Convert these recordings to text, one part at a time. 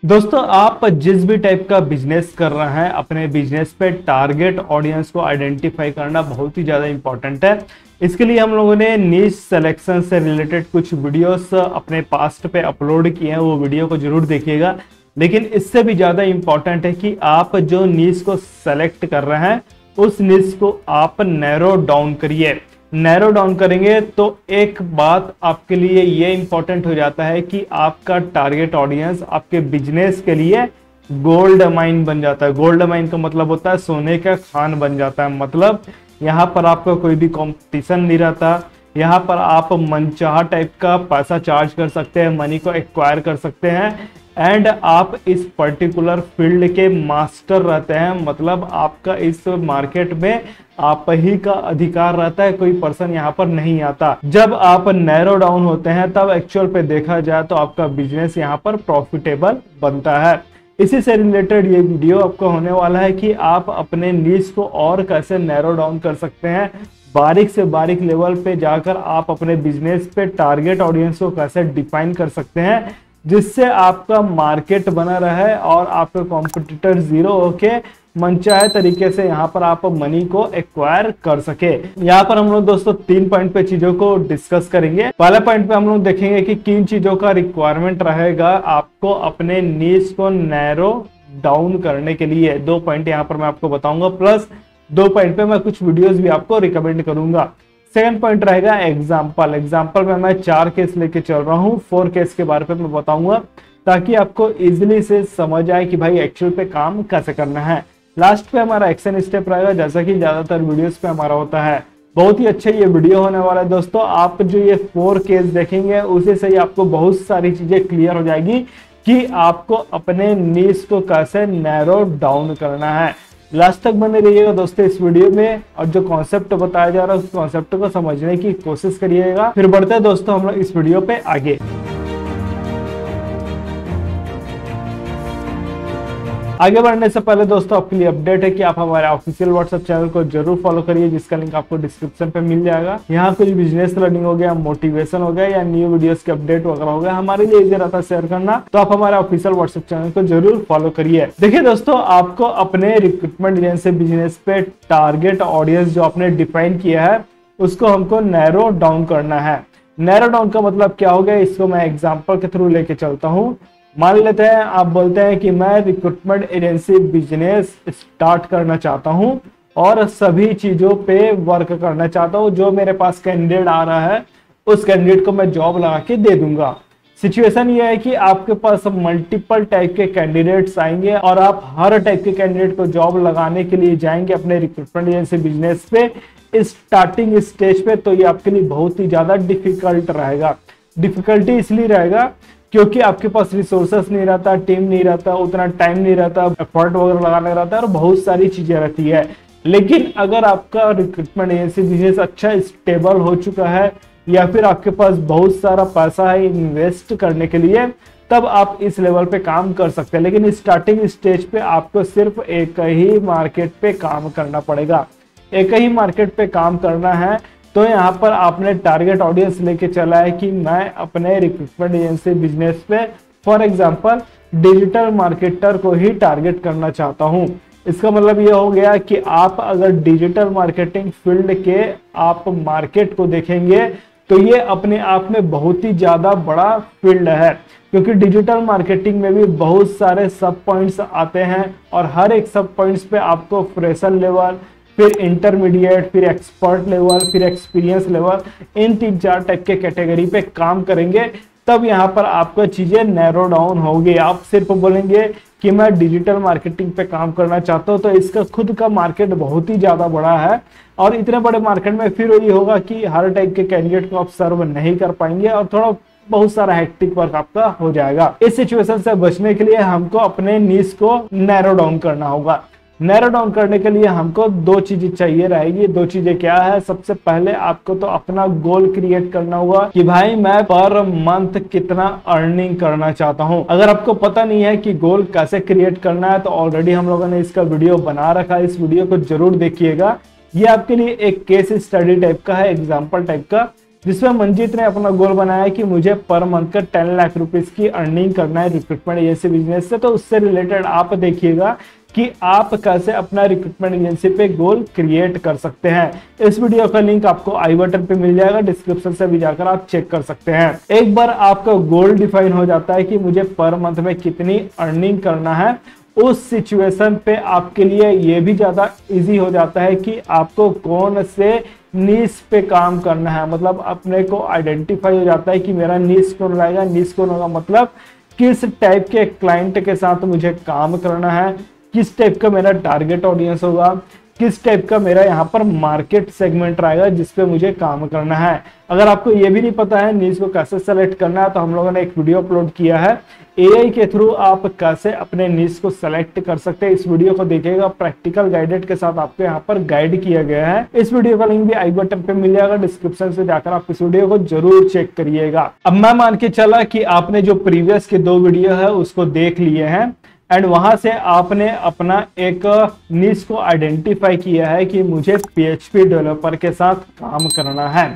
दोस्तों, आप जिस भी टाइप का बिजनेस कर रहे हैं, अपने बिजनेस पे टारगेट ऑडियंस को आइडेंटिफाई करना बहुत ही ज़्यादा इंपॉर्टेंट है। इसके लिए हम लोगों ने नीश सिलेक्शन से रिलेटेड कुछ वीडियोस अपने पास्ट पे अपलोड किए हैं, वो वीडियो को जरूर देखिएगा। लेकिन इससे भी ज़्यादा इंपॉर्टेंट है कि आप जो नीश को सेलेक्ट कर रहे हैं उस नीश को आप नैरो डाउन करिए। नैरो डाउन करेंगे तो एक बात आपके लिए ये इंपॉर्टेंट हो जाता है कि आपका टारगेट ऑडियंस आपके बिजनेस के लिए गोल्ड माइन बन जाता है। गोल्ड माइन का मतलब होता है सोने का खान बन जाता है। मतलब यहाँ पर आपका कोई भी कंपटीशन नहीं रहता। यहाँ पर आप मनचाहा टाइप का पैसा चार्ज कर सकते हैं, मनी को एक्वायर कर सकते हैं एंड आप इस पर्टिकुलर फील्ड के मास्टर रहते हैं। मतलब आपका इस मार्केट में आप ही का अधिकार रहता है, कोई पर्सन यहाँ पर नहीं आता। जब आप नैरो डाउन होते हैं तब एक्चुअल पे देखा जाए तो आपका बिजनेस यहाँ पर प्रॉफिटेबल बनता है। इसी से रिलेटेड ये वीडियो आपको होने वाला है कि आप अपने नीश को और कैसे नैरो डाउन कर सकते हैं, बारीक से बारीक लेवल पे जाकर आप अपने बिजनेस पे टारगेट ऑडियंस को कैसे डिफाइन कर सकते हैं जिससे आपका मार्केट बना रहे और आपके कॉम्पिटिटर जीरो होके मनचाहे तरीके से यहाँ पर आप मनी को एक्वायर कर सके। यहाँ पर हम लोग दोस्तों 3 पॉइंट पे चीजों को डिस्कस करेंगे। पहले पॉइंट पे हम लोग देखेंगे कि किन चीजों का रिक्वायरमेंट रहेगा आपको अपने नीश को नैरो डाउन करने के लिए। 2 पॉइंट यहाँ पर मैं आपको बताऊंगा, प्लस 2 पॉइंट पे मैं कुछ वीडियोस भी आपको रिकमेंड करूंगा। सेकंड पॉइंट रहेगा एग्जाम्पल। एग्जाम्पल में मैं 4 केस लेके चल रहा हूँ, 4 केस के बारे में मैं बताऊंगा ताकि आपको इजिली से समझ आए कि भाई एक्चुअल पे काम कैसे करना है। लास्ट पे हमारा एक्शन स्टेप रहेगा, जैसा कि ज्यादातर वीडियोस पे हमारा होता है। बहुत ही अच्छा ये वीडियो होने वाला है दोस्तों। आप जो ये 4 केस देखेंगे उसी से ही आपको बहुत सारी चीजें क्लियर हो जाएगी कि आपको अपने नीश को कैसे नैरो डाउन करना है। लास्ट तक बने रहिएगा दोस्तों इस वीडियो में, और जो कॉन्सेप्ट बताया जा रहा है उस कॉन्सेप्ट को समझने की कोशिश करिएगा। फिर बढ़ते हैं दोस्तों हम लोग इस वीडियो पे आगे। आगे बढ़ने से पहले दोस्तों आपके लिए अपडेट है कि आप हमारे ऑफिशियल व्हाट्सएप चैनल को जरूर फॉलो करिए, जिसका लिंक आपको डिस्क्रिप्शन पे मिल जाएगा। यहाँ कुछ बिजनेस लर्निंग हो गया, मोटिवेशन हो गया या न्यू वीडियोस के अपडेट वगैरह हो गया, हमारे लिए इजी रहता है शेयर करना, तो आप हमारे ऑफिशियल व्हाट्सएप चैनल को जरूर फॉलो करिए। देखिए दोस्तों, आपको अपने रिक्रूटमेंट एजेंसी बिजनेस पे टारगेट ऑडियंस जो आपने डिफाइन किया है उसको हमको नैरो डाउन करना है। नैरो डाउन का मतलब क्या हो गया, इसको मैं एग्जाम्पल के थ्रू लेके चलता हूँ। मान लेते हैं आप बोलते हैं कि मैं रिक्रूटमेंट एजेंसी बिजनेस स्टार्ट करना चाहता हूं और सभी चीजों पे वर्क करना चाहता हूं। जो मेरे पास कैंडिडेट आ रहा है उस कैंडिडेट को मैं जॉब लगा के दे दूंगा। सिचुएशन ये है कि आपके पास मल्टीपल टाइप के कैंडिडेट्स आएंगे और आप हर टाइप के कैंडिडेट को जॉब लगाने के लिए जाएंगे अपने रिक्रूटमेंट एजेंसी बिजनेस पे स्टार्टिंग स्टेज पे। तो ये आपके लिए बहुत ही ज्यादा डिफिकल्ट रहेगा। डिफिकल्टी इसलिए रहेगा क्योंकि आपके पास रिसोर्सेस नहीं रहता, टीम नहीं रहता, उतना टाइम नहीं रहता, एफर्ट वगैरह लगाने रहता है और बहुत सारी चीजें रहती है। लेकिन अगर आपका रिक्रूटमेंट एजेंसी बिजनेस अच्छा स्टेबल हो चुका है या फिर आपके पास बहुत सारा पैसा है इन्वेस्ट करने के लिए, तब आप इस लेवल पे काम कर सकते हैं। लेकिन स्टार्टिंग स्टेज पे आपको सिर्फ एक ही मार्केट पे काम करना पड़ेगा। एक ही मार्केट पे काम करना है तो यहाँ पर आपने टारगेट ऑडियंस लेके चला है कि मैं अपने रिक्रूटमेंट एजेंसी बिजनेस पे फॉर एग्जांपल डिजिटल मार्केटर को ही टारगेट करना चाहता हूँ। इसका मतलब ये हो गया कि आप अगर डिजिटल मार्केटिंग फील्ड के आप मार्केट को देखेंगे तो ये अपने आप में बहुत ही ज्यादा बड़ा फील्ड है, क्योंकि डिजिटल मार्केटिंग में भी बहुत सारे सब पॉइंट्स आते हैं और हर एक सब पॉइंट्स पे आपको फ्रेशर लेवल, फिर इंटरमीडिएट, फिर एक्सपर्ट लेवल, फिर एक्सपीरियंस लेवल, इन 3-4 टाइप के कैटेगरी पे काम करेंगे। तब यहाँ पर आपका चीजें नैरो डाउन होगी। आप सिर्फ बोलेंगे कि मैं डिजिटल मार्केटिंग पे काम करना चाहता हूँ तो इसका खुद का मार्केट बहुत ही ज्यादा बड़ा है और इतने बड़े मार्केट में फिर ये होगा कि हर टाइप के कैंडिडेट को आप सर्व नहीं कर पाएंगे और थोड़ा बहुत सारा हेक्टिक वर्क आपका हो जाएगा। इस सिचुएशन से बचने के लिए हमको अपने नीश को नैरो डाउन करना होगा। नैरो डाउन करने के लिए हमको 2 चीजें चाहिए रहेगी। 2 चीजें क्या है, सबसे पहले आपको तो अपना गोल क्रिएट करना होगा कि भाई मैं पर मंथ कितना अर्निंग करना चाहता हूं। अगर आपको पता नहीं है कि गोल कैसे क्रिएट करना है तो ऑलरेडी हम लोगों ने इसका वीडियो बना रखा है, इस वीडियो को जरूर देखिएगा। ये आपके लिए एक केस स्टडी टाइप का है, एग्जाम्पल टाइप का, जिसमें मंजीत ने अपना गोल बनाया कि मुझे पर मंथ का 10 लाख रुपीस की अर्निंग करना है रिक्रूटमेंट एजेंसी बिजनेस से। तो उससे रिलेटेड आप देखिएगा कि आप कैसे अपना रिक्रूटमेंट एजेंसी पे गोल क्रिएट कर सकते हैं। इस वीडियो का लिंक आपको आई बटन पे मिल जाएगा, डिस्क्रिप्शन से भी जाकर आप चेक कर सकते हैं। एक बार आपका गोल डिफाइन हो जाता है कि मुझे पर मंथ में कितनी अर्निंग करना है, उस सिचुएशन पे आपके लिए ये भी ज्यादा इजी हो जाता है कि आपको कौन से नीश पे काम करना है। मतलब अपने को आइडेंटिफाई हो जाता है कि मेरा नीश कौन रहेगा। नीश कौन होगा मतलब किस टाइप के क्लाइंट के साथ मुझे काम करना है, किस टाइप का मेरा टारगेट ऑडियंस होगा, किस टाइप का मेरा यहाँ पर मार्केट सेगमेंट रहेगा जिसपे मुझे काम करना है। अगर आपको ये भी नहीं पता है नीश को कैसे सेलेक्ट करना है, तो हम लोगों ने एक वीडियो अपलोड किया है एआई के थ्रू आप कैसे अपने नीश को सेलेक्ट कर सकते हैं। इस वीडियो को देखिएगा, प्रैक्टिकल गाइडेड के साथ आपको यहाँ पर गाइड किया गया है। इस वीडियो का लिंक भी आई बटन पे मिल जाएगा, डिस्क्रिप्शन से जाकर आप इस वीडियो को जरूर चेक करिएगा। अब मैं मान के चला कि आपने जो प्रीवियस के 2 वीडियो है उसको देख लिए हैं एंड वहां से आपने अपना एक नीश को आइडेंटिफाई किया है कि मुझे पीएचपी डेवलपर के साथ काम करना है।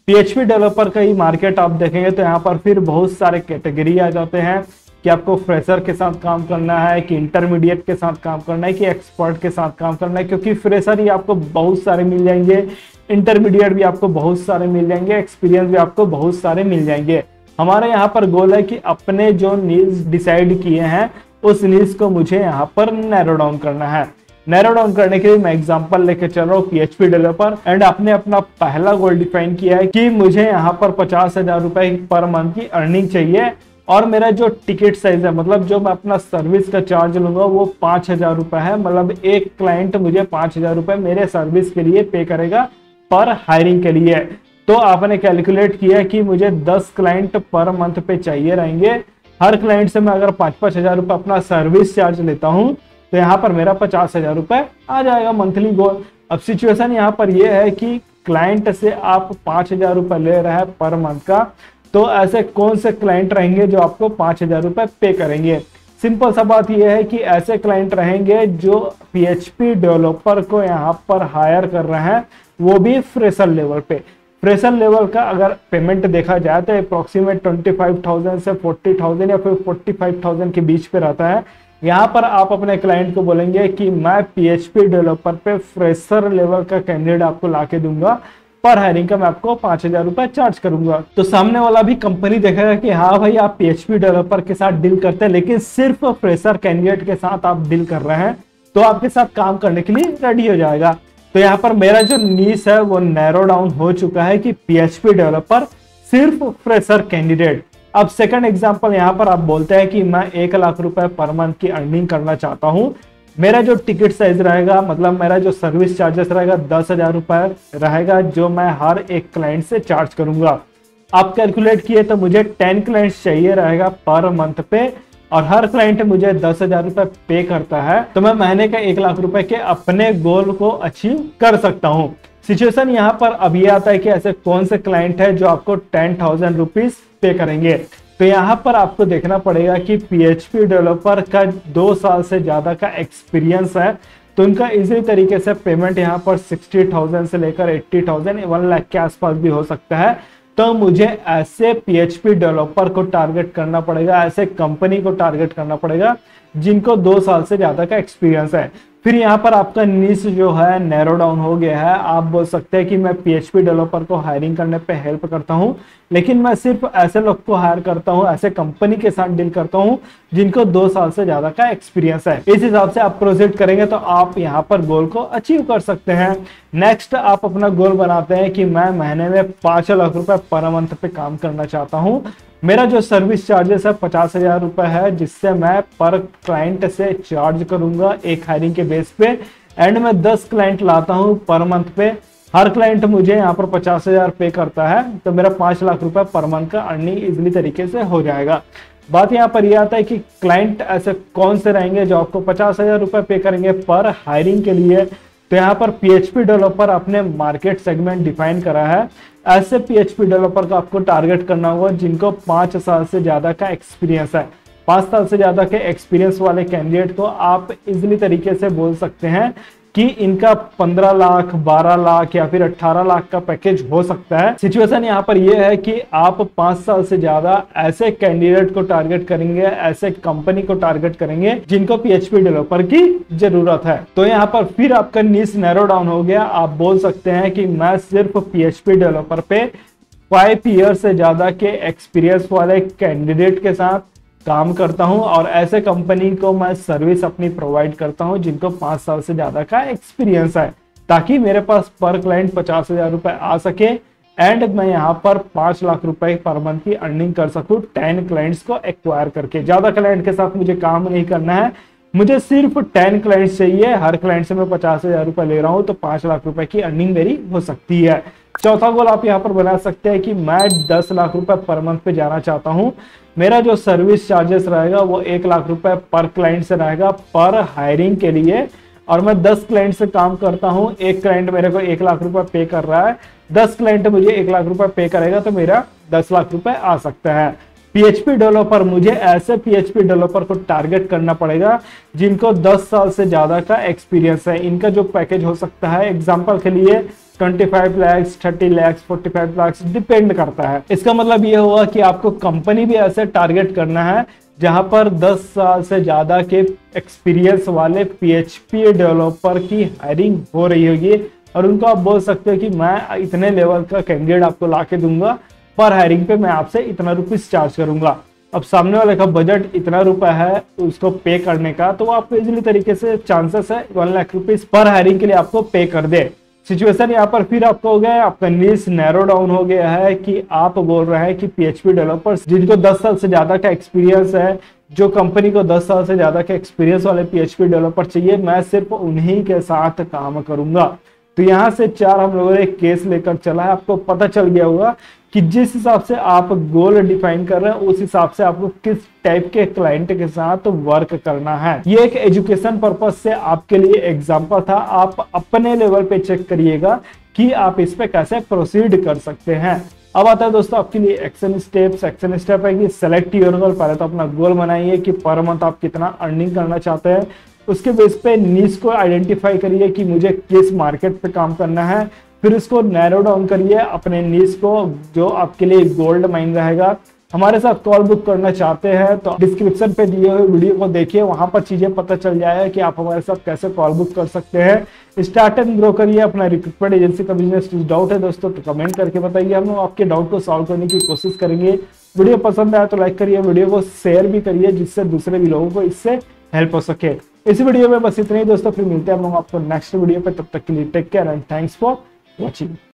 पीएचपी डेवलपर का ही मार्केट आप देखेंगे तो यहाँ पर फिर बहुत सारे कैटेगरी आ जाते हैं कि आपको फ्रेशर के साथ काम करना है, कि इंटरमीडिएट के साथ काम करना है, कि एक्सपर्ट के साथ काम करना है। क्योंकि फ्रेशर ही आपको बहुत सारे मिल जाएंगे, इंटरमीडिएट भी आपको बहुत सारे मिल जाएंगे, एक्सपीरियंस भी आपको बहुत सारे मिल जाएंगे। हमारे यहाँ पर गोल है कि अपने जो नीड्स डिसाइड किए हैं उस नीड्स को मुझे यहाँ पर नैरो डाउन करना है। नैरो डाउन करने के लिए मैं एग्जांपल लेके चल रहा हूँ पीएचपी डेवलपर एंड आपने अपना पहला गोल डिफाइन किया है कि मुझे यहाँ पर 50,000 रुपए पर मंथ की अर्निंग चाहिए और मेरा जो टिकट साइज है, मतलब जो मैं अपना सर्विस का चार्ज लूंगा वो 5,000 रुपए है। मतलब एक क्लाइंट मुझे 5,000 रुपए मेरे सर्विस के लिए पे करेगा पर हायरिंग के लिए। तो आपने कैलकुलेट किया कि मुझे 10 क्लाइंट पर मंथ पे चाहिए रहेंगे। हर क्लाइंट से मैं अगर 5-5 हजार रुपए अपना सर्विस चार्ज लेता हूं तो यहाँ पर मेरा 50,000 रुपए आ जाएगा मंथली गोल। अब सिचुएशन यहाँ पर यह है कि क्लाइंट से आप 5,000 रुपए ले रहे हैं पर मंथ का, तो ऐसे कौन से क्लाइंट रहेंगे जो आपको 5,000 रुपए पे करेंगे। सिंपल सा बात यह है कि ऐसे क्लाइंट रहेंगे जो पीएचपी डेवलपर को यहाँ पर हायर कर रहे हैं, वो भी फ्रेशर लेवल पे। फ्रेशर लेवल का अगर पेमेंट देखा जाए तो अप्रोक्सीमेट 25,000 से 40,000 या फिर 45,000 के बीच पे रहता है। यहाँ पर आप अपने क्लाइंट को बोलेंगे कि मैं पीएचपी डेवलपर पे फ्रेशर लेवल का कैंडिडेट आपको लाके दूंगा, पर हायरिंग का मैं आपको 5,000 रुपए चार्ज करूंगा। तो सामने वाला भी कंपनी देखेगा कि हाँ भाई आप पीएचपी डेवलपर के साथ डील करते हैं, लेकिन सिर्फ फ्रेशर कैंडिडेट के साथ आप डील कर रहे हैं, तो आपके साथ काम करने के लिए रेडी हो जाएगा। तो यहाँ पर मेरा जो नीश है वो नैरो डाउन हो चुका है कि पीएचपी डेवलपर सिर्फ फ्रेशर कैंडिडेट। अब सेकंड एग्जांपल यहाँ पर आप बोलते हैं कि मैं 1 लाख रुपए पर मंथ की अर्निंग करना चाहता हूँ। मेरा जो टिकट साइज रहेगा, मतलब मेरा जो सर्विस चार्जेस रहेगा 10,000 रुपए रहेगा, जो मैं हर एक क्लाइंट से चार्ज करूंगा। आप कैलकुलेट किए तो मुझे 10 क्लाइंट्स चाहिए रहेगा पर मंथ पे और हर क्लाइंट मुझे 10,000 रुपए पे करता है, तो मैं महीने का 1 लाख रुपए के अपने गोल को अचीव कर सकता हूँ। सिचुएशन यहाँ पर अब ये आता है कि ऐसे कौन से क्लाइंट है जो आपको 10,000 रुपीज पे करेंगे। तो यहाँ पर आपको देखना पड़ेगा कि पीएचपी डेवलपर का 2 साल से ज्यादा का एक्सपीरियंस है, तो उनका इजी तरीके से पेमेंट यहाँ पर 60,000 से लेकर 80,000 1 लाख के आसपास भी हो सकता है। तो मुझे ऐसे पीएचपी डेवलपर को टारगेट करना पड़ेगा, ऐसे कंपनी को टारगेट करना पड़ेगा जिनको 2 साल से ज्यादा का एक्सपीरियंस है। फिर यहाँ पर आपका नीश जो है नैरो डाउन हो गया है। आप बोल सकते हैं कि मैं पीएचपी डेवलपर को हायरिंग करने पे हेल्प करता हूँ, लेकिन मैं सिर्फ ऐसे लोग को हायर करता हूँ, ऐसे कंपनी के साथ डील करता हूँ जिनको 2 साल से ज्यादा का एक्सपीरियंस है। इस हिसाब से आप प्रोसीड करेंगे तो आप यहाँ पर गोल को अचीव कर सकते हैं। नेक्स्ट आप अपना गोल बनाते हैं कि मैं महीने में 5 लाख रुपए पर मंथ पे काम करना चाहता हूँ। मेरा जो सर्विस चार्जेस है 50,000 रुपए है, जिससे मैं पर क्लाइंट से चार्ज करूंगा एक हायरिंग के बेस पे एंड मैं 10 क्लाइंट लाता हूं पर मंथ पे। हर क्लाइंट मुझे यहाँ पर 50,000 पे करता है, तो मेरा 5 लाख रुपए पर मंथ का अर्निंग इजिली तरीके से हो जाएगा। बात यहाँ पर यह आता है कि क्लाइंट ऐसे कौन से रहेंगे जो आपको 50,000 रुपए पे करेंगे पर हायरिंग के लिए। तो यहाँ पर पीएचपी डेवलपर अपने मार्केट सेगमेंट डिफाइन करा है। ऐसे पीएचपी डेवलपर को आपको टारगेट करना होगा जिनको 5 साल से ज्यादा का एक्सपीरियंस है। 5 साल से ज्यादा के एक्सपीरियंस वाले कैंडिडेट को आप इजिली तरीके से बोल सकते हैं कि इनका 15 लाख 12 लाख या फिर 18 लाख का पैकेज हो सकता है। सिचुएशन यहाँ पर यह है कि आप 5 साल से ज्यादा ऐसे कैंडिडेट को टारगेट करेंगे, ऐसे कंपनी को टारगेट करेंगे जिनको पीएचपी डेवलपर की जरूरत है। तो यहाँ पर फिर आपका नीश नैरो डाउन हो गया। आप बोल सकते हैं कि मैं सिर्फ पीएचपी डेवलपर पे 5 ईयर से ज्यादा के एक्सपीरियंस वाले कैंडिडेट के साथ काम करता हूं और ऐसे कंपनी को मैं सर्विस अपनी प्रोवाइड करता हूं जिनको 5 साल से ज्यादा का एक्सपीरियंस है, ताकि मेरे पास पर क्लाइंट 50,000 रुपए आ सके एंड मैं यहाँ पर 5 लाख रुपए पर मंथ की अर्निंग कर सकूं 10 क्लाइंट्स को एक्वायर करके। ज्यादा क्लाइंट के साथ मुझे काम नहीं करना है, मुझे सिर्फ 10 क्लाइंट्स चाहिए। हर क्लाइंट से मैं 50,000 रुपए ले रहा हूं तो 5 लाख रुपए की अर्निंग मेरी हो सकती है। चौथा गोल आप यहाँ पर बना सकते हैं कि मैं 10 लाख रुपए पर मंथ पे जाना चाहता हूं। मेरा जो सर्विस चार्जेस रहेगा वो 1 लाख रुपए पर क्लाइंट से रहेगा पर हायरिंग के लिए, और मैं 10 क्लाइंट से काम करता हूं। एक क्लाइंट मेरे को 1 लाख रुपए पे कर रहा है, 10 क्लाइंट मुझे 1 लाख रुपए पे करेगा तो मेरा 10 लाख रुपए आ सकता है। पीएचपी डेवलपर, मुझे ऐसे पीएचपी डेवलपर को टारगेट करना पड़ेगा जिनको 10 साल से ज्यादा का एक्सपीरियंस है। इनका जो पैकेज हो सकता है एग्जांपल के लिए 25 लाख 30 लाख 45 लाख डिपेंड करता है। इसका मतलब ये हुआ कि आपको कंपनी भी ऐसे टारगेट करना है जहां पर 10 साल से ज्यादा के एक्सपीरियंस वाले पीएचपी डेवलपर की हायरिंग हो रही होगी और उनको आप बोल सकते हो कि मैं इतने लेवल का कैंडिडेट आपको ला के दूंगा, पर हायरिंग पे मैं आपसे इतना रुपीस चार्ज करूंगा। अब सामने वाले का बजट इतना रुपए है उसको पे करने का, तो आपको इजीली तरीके से चांसेस है 1 लाख रुपीस पर हायरिंग के लिए आपको पे कर दे। सिचुएशन यहाँ पर फिर आपका हो गया है, आपका नीश नैरो डाउन हो गया है कि आप बोल रहे हैं कि पीएचपी डेवलपर्स जिनको 10 साल से ज्यादा का एक्सपीरियंस है, जो कंपनी को 10 साल से ज्यादा के एक्सपीरियंस वाले पीएचपी डेवलपर चाहिए, मैं सिर्फ उन्हीं के साथ काम करूंगा। तो यहाँ से 4 हम लोगों ने केस लेकर चला है। आपको पता चल गया होगा कि जिस हिसाब से आप गोल डिफाइन कर रहे हैं उस हिसाब से आपको किस टाइप के क्लाइंट के साथ वर्क करना है। ये एक एजुकेशन पर्पस से आपके लिए एग्जांपल था। आप अपने लेवल पे चेक करिएगा कि आप इस पे कैसे प्रोसीड कर सकते हैं। अब आता है दोस्तों आपके लिए एक्शन स्टेप्स। एक्शन स्टेप है कि सेलेक्ट योर गोल। पहले तो अपना गोल बनाइए कि पर मंथ आप कितना अर्निंग करना चाहते हैं। उसके बेस पे नीश को आइडेंटिफाई करिए कि मुझे किस मार्केट पे काम करना है। फिर उसको नैरो डाउन करिए अपने नीश को, जो आपके लिए गोल्ड माइन रहेगा। हमारे साथ कॉल बुक करना चाहते हैं तो डिस्क्रिप्शन पे दिए हुए वीडियो को देखिए, वहां पर चीजें पता चल जाएगा कि आप हमारे साथ कैसे कॉल बुक कर सकते हैं। स्टार्ट एंड ग्रो करिए अपना रिक्रूटमेंट एजेंसी का बिजनेस। डाउट है दोस्तों तो कमेंट करके बताइए, हम लोग आपके डाउट को सॉल्व करने की कोशिश करेंगे। वीडियो पसंद आया तो लाइक करिए, वीडियो को शेयर भी करिए जिससे दूसरे भी लोगों को इससे हेल्प हो सके। इस वीडियो में बस इतना ही दोस्तों, फिर मिलते हैं हम लोग आपको नेक्स्ट वीडियो पे। तब तक के लिए take care and thanks for watching।